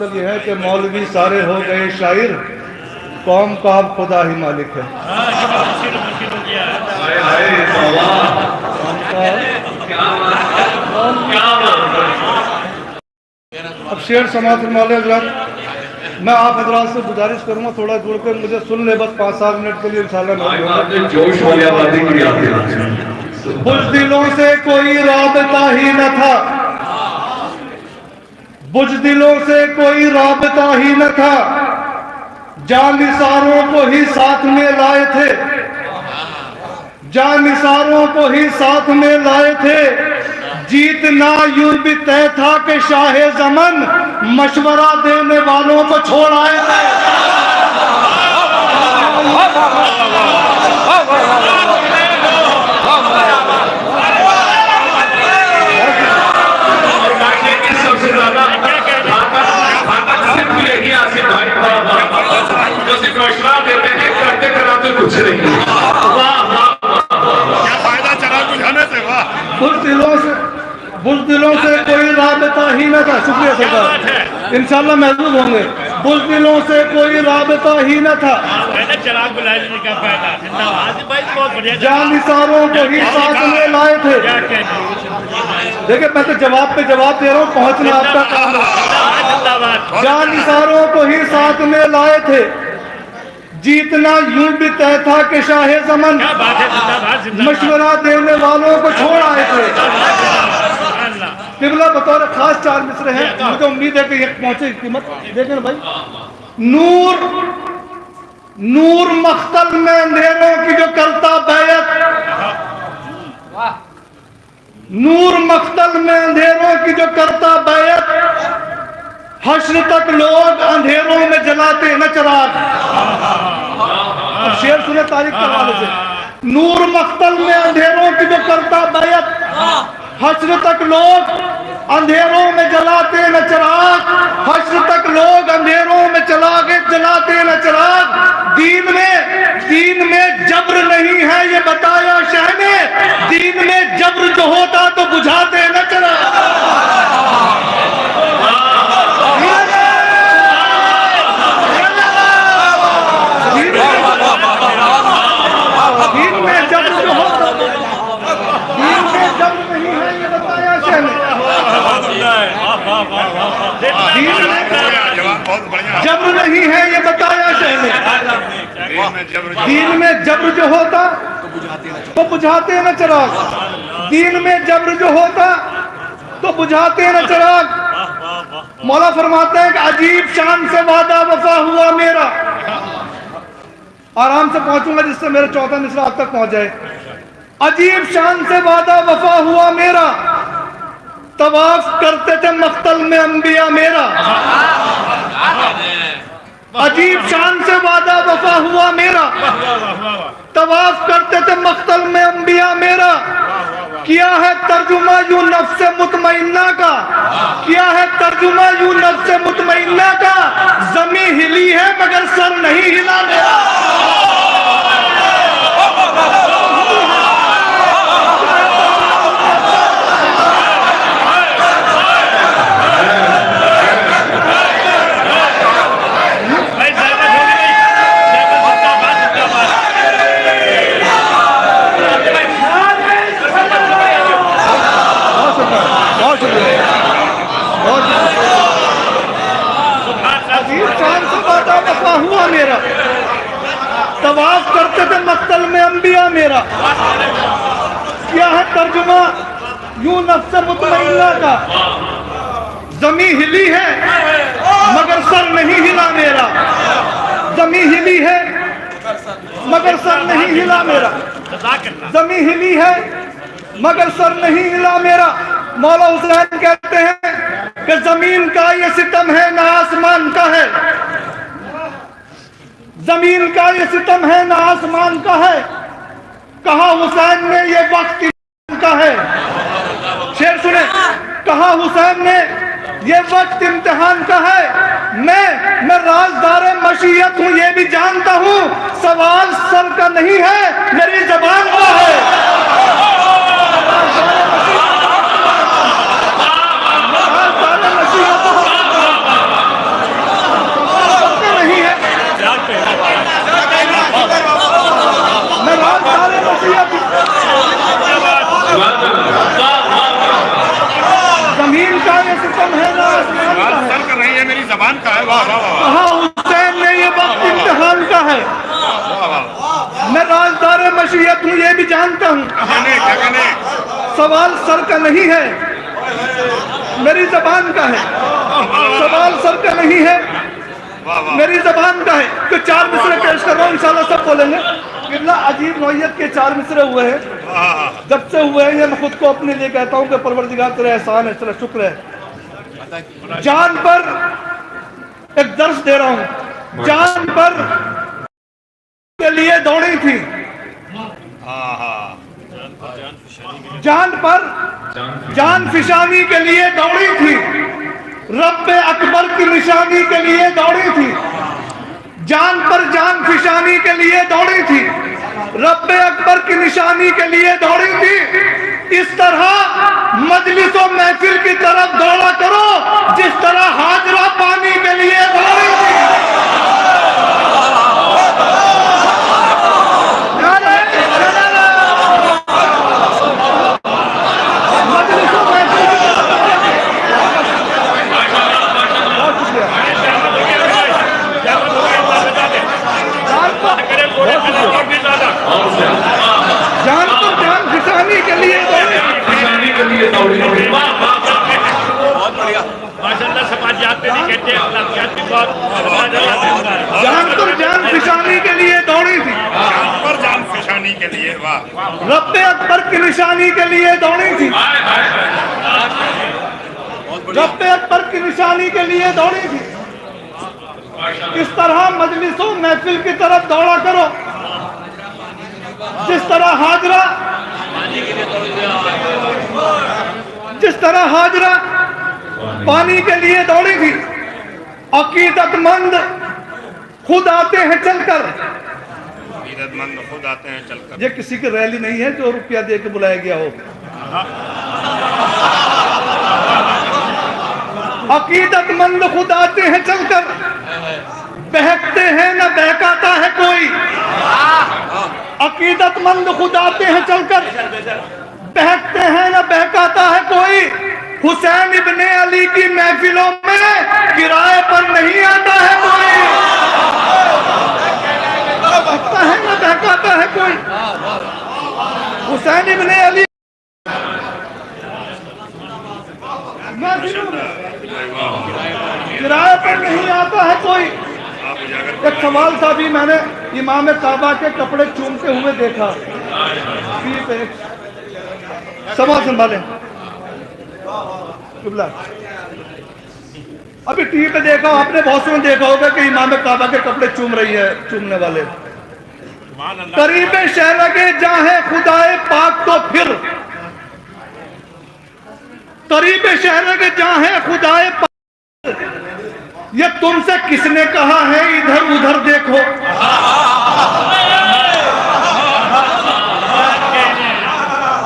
ये है कि मौलवी सारे हो गए शायर, कौम का अब खुदा ही मालिक है। अब शेर समात वाले हजरात, मैं आप हजरात से गुजारिश करूंगा थोड़ा जुड़ कर मुझे सुन ले, बस 5-7 मिनट के लिए इंशाल्लाह। जोश वाली आबादी की बुज़दिलों से कोई राबता ही न था, बुज़दिलों से कोई राबता ही न था, जानिसारों को ही साथ में लाए थे, जानिसारों को ही साथ में लाए थे। जीतना यूं भी तय था कि शाहे ज़मन मशवरा देने वालों को छोड़ आए थे। कुछ नहीं, क्या फायदा चला बुझाने से। वाह, बुज़दिलों से कोई राबता ही न था। शुक्रिया सरकार, इंशाल्लाह महसूस होंगे। बुज़दिलों से कोई राबता ही न था, जानिसारों को ही साथ में लाए थे। देखिए मैं तो जवाब पे जवाब दे रहा हूँ, पहुंचना आपका काम है। जानिसारों को ही साथ में लाए थे, जीतना यूं भी तय था कि शाहे ज़मन मशवरा देने वालों को छोड़ आए थे। किबला बतौर खास 4 मिसरे हैं, मुझे उम्मीद है कि ये पहुंचे कीमत। देखें ना भाई, नूर मख्तल में अंधेरों की जो करता बैत, नूर मख्तल में अंधेरों की जो करता बैत, हश्र तक लोग अंधेरों में जलाते न चिराग। शेर सुने तारीख के हवाले से। नूर मख्तल में अंधेरों की जो करता बैत, हश्र तक लोग अंधेरों में जलाते न चिराग, हश्र तक लोग अंधेरों में जलाते न चिराग। दीन में जब्र नहीं है ये बताया शाह ने, दीन में जब्र जो होता तो बुझाते न चिराग। दीन में जब्र जो होता, दीन में जब्र नहीं है ये बताया शाह ने, जब्र नहीं है ये बताया शाह ने। दीन में जब्र जो होता तो बुझाते न चिराग, दीन में जब्र जो होता तो बुझाते न चिराग। मौला फरमाते हैं कि अजीब शान से वादा वफा हुआ मेरा। आराम से पहुंचूंगा जिससे मेरा 14 मिसरा आप तक पहुंच जाए। अजीब शान से वादा वफा हुआ मेरा, तवाफ करते थे मख्तल में अंबिया मेरा। अजीब शान से वादा वफा हुआ मेरा, तवाफ करते थे मख्तल में अंबिया मेरा। किया है तर्जुमा यूं नफ्स मुतमइन्ना का, किया है तर्जुमा यूं नफ्स मुतमइन्ना का। ज़मीं हिली है मगर सर नहीं हिला मेरा। हुआ मेरा, तवाफ करते थे मख्तल में अंबिया मेरा। क्या है तर्जुमा यूं नफ्स मुतमइन्ना का। ज़मीं हिली है मगर सर नहीं हिला मेरा, ज़मीं हिली है मगर सर नहीं हिला मेरा, ज़मीं हिली है मगर सर नहीं हिला मेरा। मौला हुसैन कहते हैं कि जमीन का ये सितम है ना आसमान का है, जमीन का ये सितम है ना आसमान का है। कहा हुसैन ने ये वक्त इम्तिहान का है। शेर सुने, कहा हुसैन ने ये वक्त इम्तिहान का है। मैं राज़दार मशीयत हूँ ये भी जानता हूँ, सवाल सर का नहीं है मेरी ज़बान का है। जबान का है। वाह वाह वाह कहा हुसैन ने ये वक्त इम्तिहान का है। वाह वाह। मैं राजदार मशीयत हूँ ये भी जानता हूँ। क्या कहने सवाल सर का नहीं है, मेरी जबान का है। सवाल सर का नहीं है, वाह वाह। मेरी जबान का है। तो 4 मिसरे पेश कर रहा हूँ, इंशाल्लाह सब बोलेंगे। कितना अजीब नौयत के 4 मिसरे हुए हैं। जब से हुए हैं ये मैं खुद को अपने लिए कहता हूँ कि परवरदिगार तेरा एहसान है, तेरा शुक्र है। जान पर एक दर्श दे रहा हूँ। जान पर के लिए दौड़ी थी, जान पर जान फिशानी के लिए दौड़ी थी, रब्बे अकबर की निशानी के लिए दौड़ी थी। जान पर जान फिशानी के लिए दौड़ी थी, रब्बे अकबर की निशानी के लिए दौड़ी थी। इस तरह मजलिसों महफिल की तरफ दौड़ा करो जिस तरह हाजरा पानी के लिए दौड़ी थी। मजलिसों महफिल की जान पर जान फिसानी के लिए माशाल्लाह समाजियात में नहीं कहते अखलाकियात की बात। जान पर जान फिसानी के लिए दौड़ी थी, जान पर जान फिशानी के लिए। वाह। रब्बे अकबर की निशानी के लिए दौड़ी थी, रब्बे अकबर की निशानी के लिए दौड़ी थी। इस तरह मजलिसों महफिल की तरफ दौड़ा करो जिस तरह हाजरा पानी के लिए दौड़ी थी। अकीदतमंद खुद आते हैं चलकर, अकीदतमंद खुद आते हैं चलकर। ये किसी की रैली नहीं है जो रुपया दे के बुलाया गया हो। अकीदतमंद खुद आते हैं चलकर, बहकते हैं न बहकाता है कोई। अकीदतमंद खुद आते हैं चलकर, बहकते हैं न बहकाता है कोई। हुसैन इब्ने अली की महफिलों में किराए पर नहीं आता है कोई। बहकता है न बहकाता है कोई। हुसैन इब्ने अली महफिलों में किराए पर नहीं आता है कोई। एक सवाल था भी, मैंने इमाम काबा के कपड़े चूमते हुए देखा। सवाल संभाले अभी टीवी पे देखा, आपने बहुत समय देखा होगा कि इमाम काबा के कपड़े चूम रही है चूमने वाले। करीब शहर के जाहे खुदाए पाक तो फिर, करीब शहर के जाहे खुदाए पाक, ये तुमसे किसने कहा है इधर उधर देखो।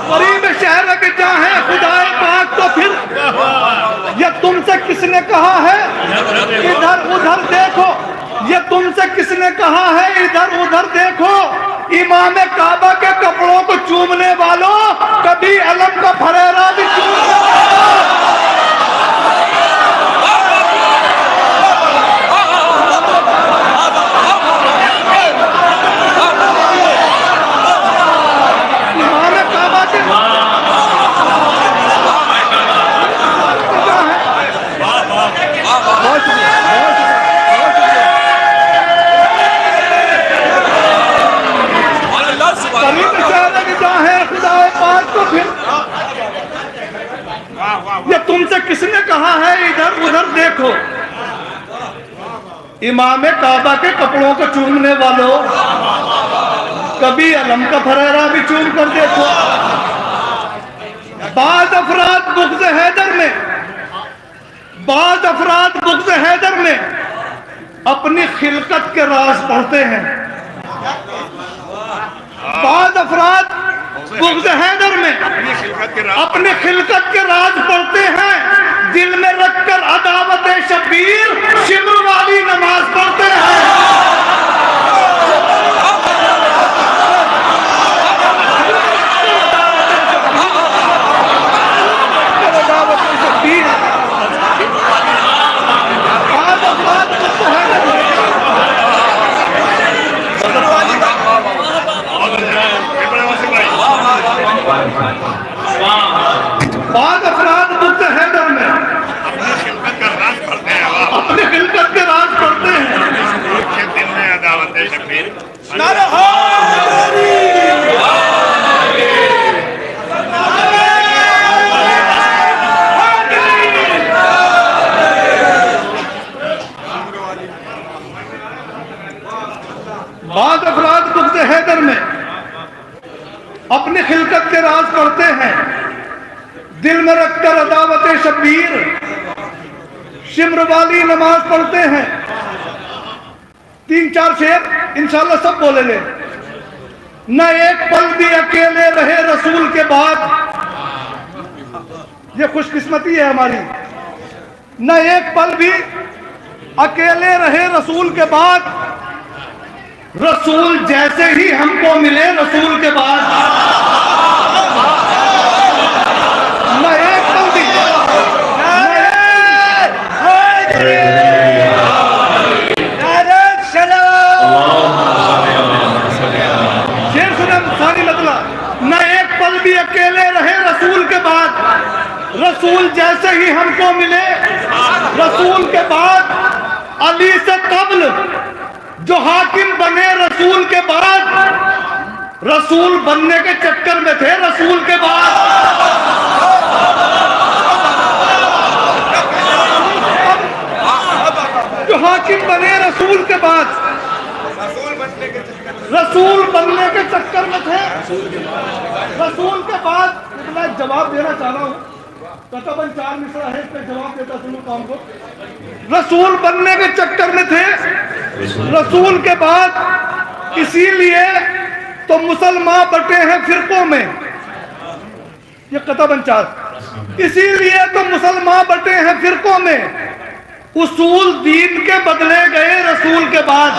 करीब शहर के जाहे खुदाए पाक तो फिर, ये तुमसे किसने कहा है इधर उधर देखो। ये तुमसे किसने कहा है इधर उधर देखो। इमाम काबा के कपड़ों को चूमने वालों, कभी अलम का फरेरा भी चूमने वालों। ये तुमसे किसने कहा है इधर उधर देखो। इमाम काबा के कपड़ों को चूमने वालों, कभी अलम का फरेरा भी चूम कर देखो। बाद अफराद बुग़्ज़ हैदर में, बाद अफराद बुग़्ज़ हैदर में अपनी खिलकत के राज पढ़ते हैं। बाद अफराद बुग़्ज़ हैदर में अपने खिलकत के राज पढ़ते हैं। दिल में रखकर अदावत शबीर शिम्र वाली नमाज पढ़ते हैं। बाद के राज पढ़ते हैं, दिल में रखकर अदावत शब्बीर, शिम्र वाली नमाज पढ़ते हैं। 3-4 शेर इंशाल्लाह सब बोलेंगे। न एक पल भी अकेले रहे रसूल के बाद, ये खुशकिस्मती है हमारी। न एक पल भी अकेले रहे रसूल के बाद, रसूल जैसे ही हमको मिले रसूल के बाद। न एक पल भी शेर सुने सारी मतलब। न एक पल भी अकेले रहे रसूल के बाद, रसूल जैसे ही हमको मिले रसूल के बाद। अली से कब्ल जो हाकिम बने रसूल के बाद, रसूल बनने के चक्कर में थे रसूल के बाद। जो हाकिम बने रसूल के बाद, रसूल बनने के चक्कर में थे रसूल के बाद। मैं जवाब देना चाह रहा हूं, कतबन 4 मिसरा है, इस पे जवाब देता सुनो काम को। रसूल बनने के चक्कर में थे रसूल के बाद, इसीलिए तो मुसलमान बटे हैं फिरकों में। ये कतबन 4। इसीलिए तो मुसलमान बटे हैं फिरकों में, उसूल दीन के बदले गए रसूल के बाद।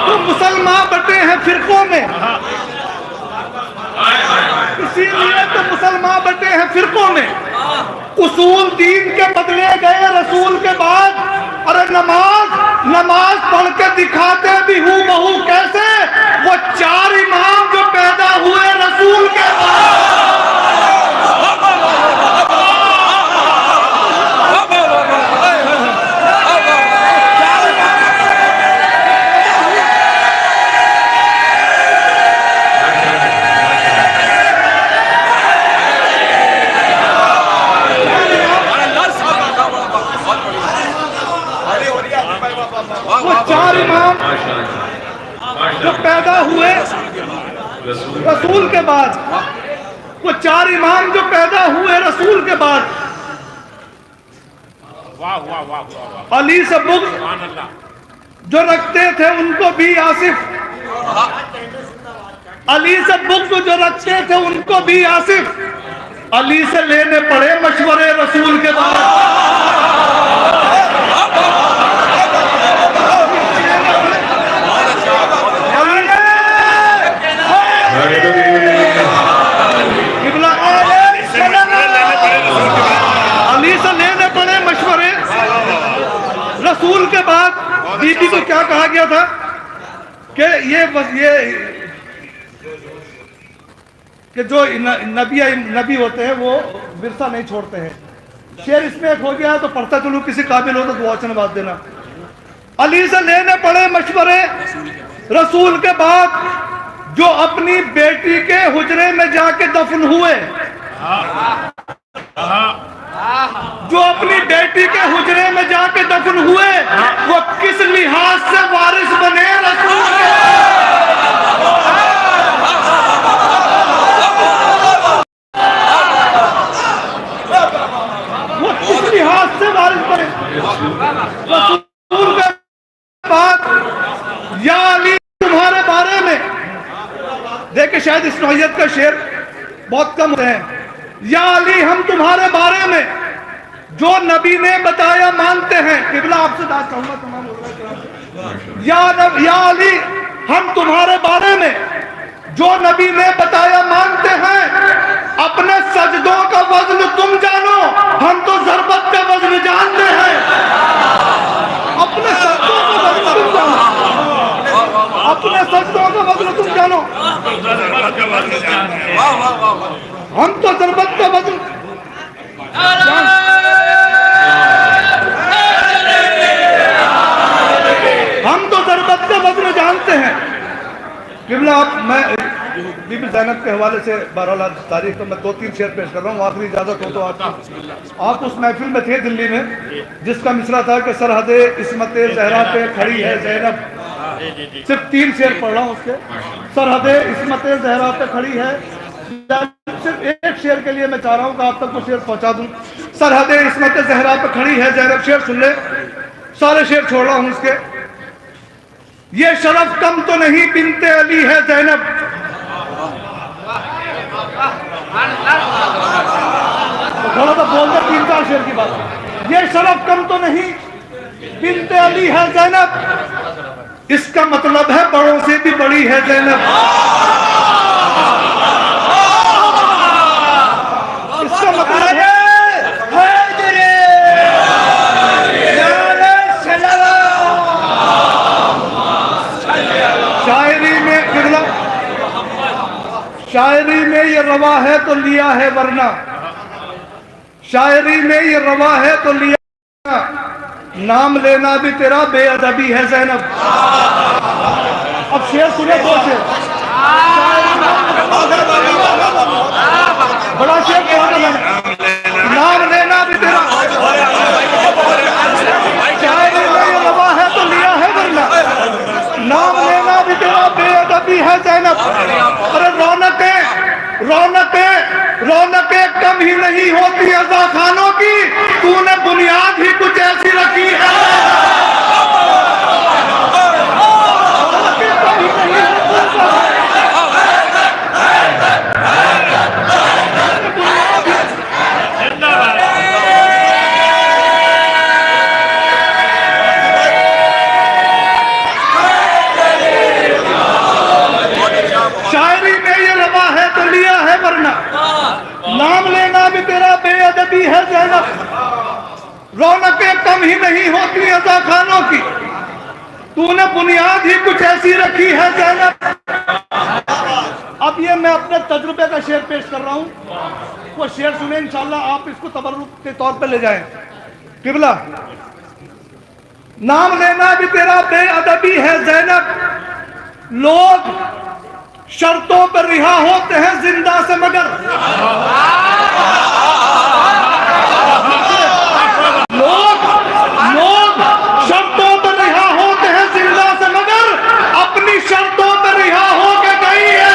तो मुसलमान बटे हैं फिरकों में, इसीलिए तो मुसलमान बटे हैं फिरकों में, उसूल दीन के बदले गए रसूल के बाद। अरे नमाज पढ़ के दिखाते भी हूँ बहू कैसे, वो 4 इमाम जो पैदा हुए रसूल के बाद। वो 4 इमाम जो पैदा हुए रसूल के बाद, वो 4 इमाम जो पैदा हुए रसूल के बाद। वाह वाह वाह वाह। अली से बुग़्ज़ जो रखते थे उनको भी आसिफ, अली से बुग़्ज़ जो रखते थे उनको भी आसिफ, अली से लेने पड़े मशवरे रसूल के बाद। अली से लेने पड़े मशवरे रसूल के बाद। बीबी को क्या कहा गया था कि कि जो नबी होते हैं वो विरसा नहीं छोड़ते हैं। शेर इसमें एक हो गया तो पढ़ता चलूं, किसी काबिल हो तो दुआ नवाज देना। अली से लेने पड़े मशवरे रसूल के बाद, जो अपनी बेटी के हुजरे में जाके दफन हुए, जो अपनी बेटी के हुजरे में जाके दफन हुए, वो किस लिहाज से वारिस बने रसूल के। वो किस लिहाज से वारिस बने रसूल के बाद। या अली तुम्हारे बारे में, देखिए शायद इस नौयत का शेर बहुत कम होते हैं। या अली हम तुम्हारे बारे में जो नबी ने बताया मानते हैं। किबला आपसे बात कहूंगा तमाम। या अली हम तुम्हारे बारे में जो नबी ने बताया मानते हैं। अपने सजदों का वजन तुम जानो, हम तो ज़रबत का वजन जानते हैं। अपने सजदों का वजन तुम जानो, अपने सजदों का वजन तुम जानो, हम तो ज़रबत का वजन हम तो ज़रबत का वजन जानते हैं। किबला आप, मैं बीबी ज़ैनब के हवाले से 12 तारीख को मैं 2-3 शेर पेश कर रहा हूँ, आखिरी इजाज़त हो तो आप उस महफिल में थे दिल्ली में जिसका मिसरा था कि सरहदे इस्मत ज़हरा पे खड़ी है ज़ैनब, सिर्फ 3 शेर पढ़ रहा हूँ उसके। सरहदे इस्मत जहरा पे खड़ी है, सिर्फ एक शेर के लिए मैं चाह रहा हूँ कि आप तक वो शेर पहुंचा दूं। सरहदे इस्मत जहरा पे खड़ी है ज़ैनब, शेर सुन ले, सारे शेर छोड़ रहा हूँ उसके। ये शरफ कम तो नहीं बिनते अली है ज़ैनब, थोड़ा सा बोल दे 3-4 शेर की बात। ये शरफ कम तो नहीं बिनते अली है ज़ैनब, इसका मतलब है बड़ों से भी बड़ी है ज़ैनब। इसका मतलब है शायरी में ये रवा है तो लिया है वरना, शायरी में ये रवा है तो लिया, नाम लेना भी तेरा बेअदबी है ज़ैनब। अब शेर सुने 2 शेर, बड़ा शेर कहा था मैंने, नाम लेना भी तेरा, शायरी में ये रवा है तो लिया है वरना, नाम लेना भी तेरा बेअदबी है ज़ैनब। अरे रौनकें कम ही नहीं होती अज़ा खानों की, तूने बुनियाद ही कुछ ऐसी रखी है। शायरी में ये रवा है तो लिया है वरना, नाम लेना भी तेरा बेअदबी है ज़ैनब। रौनकें कम ही नहीं होती अज़ा खानों की, तूने बुनियाद ही कुछ ऐसी रखी है ज़ैनब। अब ये मैं अपने तजुर्बे का शेर पेश कर रहा हूँ, वो शेर सुने, इंशाल्लाह आप इसको तबर्रुक के तौर पे ले जाएं। किबला, नाम लेना भी तेरा बेअदबी है ज़ैनब, लोग शर्तों पर रिहा होते हैं जिंदा से मगर, लोग शर्तों पर रिहा होते हैं जिंदा से मगर, अपनी शर्तों पर रिहा होके गई है।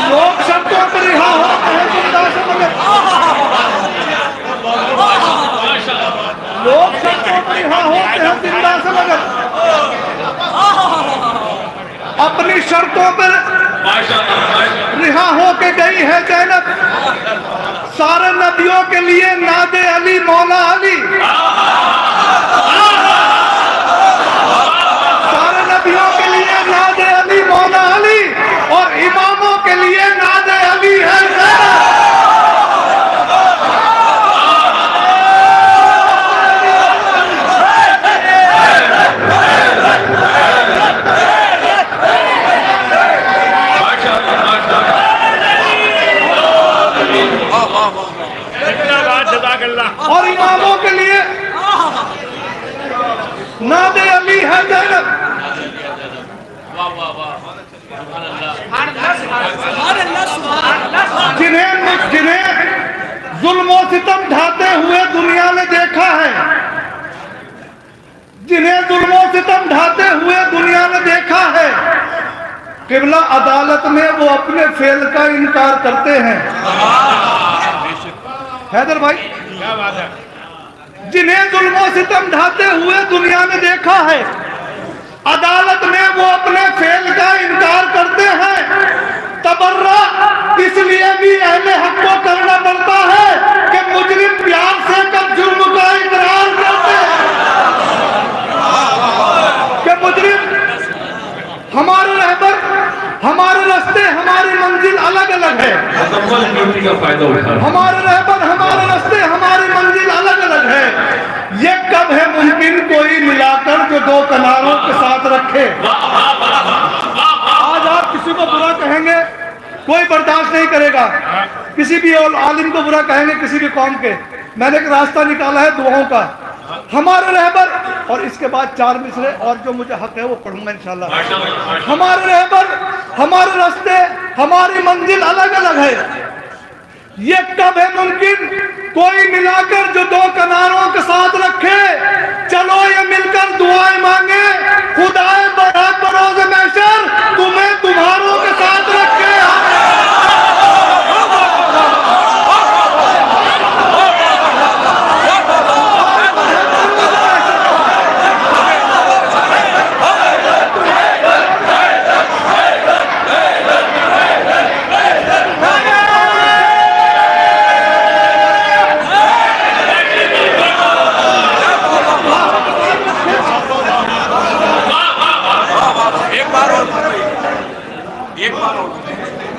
लोग शर्तों पर रिहा होते हैं जिंदा से मगर, लोग शर्तों पर रिहा होते हैं जिंदा से मगर, अपनी शर्तों पर रिहा होके गई है ज़ैनब। सारे नबियों के लिए नादे अली मौला अली, सारे नबियों के लिए नादे अली मौला अली, और इमामों के लिए नादे अली है ज़ैनब। और इमामों के लिए नादे अली है ज़ैनब। जिन्हें जुल्म और सितम ढाते हुए दुनिया ने देखा है, जिन्हें जुल्म और सितम ढाते हुए दुनिया ने देखा है, किबला अदालत में वो अपने फेल का इनकार करते हैं। हैदर भाई, क्या बात है? जिन्हें जुल्म और सितम ढाते हुए दुनिया ने देखा है, अदालत में वो अपने फेल का इनकार करते हैं। तबर्रा इसलिए भी अहले हक को करना पड़ता है कि मुजरिम प्यार से कब जुर्म का इकरार करते हैं, कि मुजरिम हमारे रहबर, हमारे रास्ते, हमारी मंजिल अलग अलग है, हमारे रहबर, हमारे रास्ते, हमारी मंजिल अलग अलग है। ये कब है मुमकिन कोई मिलाकर जो 2 किनारों के साथ रखे। आज आप किसी को बुरा कहेंगे कोई बर्दाश्त नहीं करेगा। किसी भी आलिम को बुरा कहेंगे, किसी भी कौम के। मैंने एक रास्ता निकाला है दुआओं का, हमारे रहबर, और इसके बाद 4 मिसरे और जो मुझे हक है वो पढ़ूंगा इंशाल्लाह। हमारे रहबर, हमारे रास्ते, हमारी मंजिल अलग अलग है। ये कब है मुमकिन? कोई मिलाकर जो 2 किनारों के साथ रखे। चलो ये मिलकर दुआएं मांगे, खुदाए बरात बरोज़ महशर तुम्हें तुम्हारों के साथ रखे।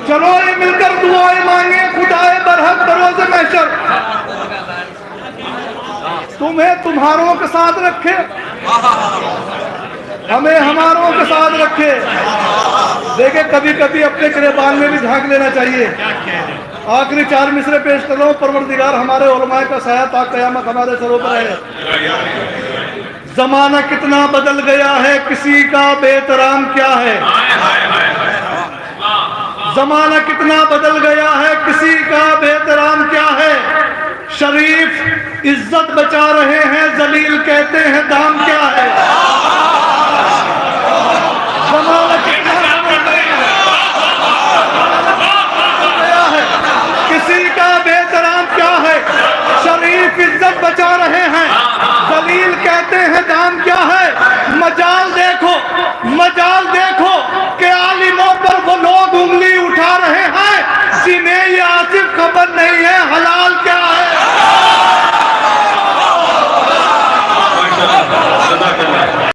चलो ये मिलकर दुआएं मांगे, खुदाए बरहक बरोज़ महशर तुम्हें तुम्हारों के साथ रखे, हमें हमारों के साथ रखे। देखे कभी कभी अपने गिरबान में भी झांक लेना चाहिए। आखिरी 4 मिसरे पेश कर रहा हूँ। परवरदिगार हमारे उलमाए का साया ता क़यामत हमारे सरों पर है। जमाना कितना बदल गया है, किसी का बेहतराम क्या है। जमाना कितना बदल गया है, किसी का बेहतराम क्या है। शरीफ इज्जत बचा रहे हैं, जलील कहते हैं दाम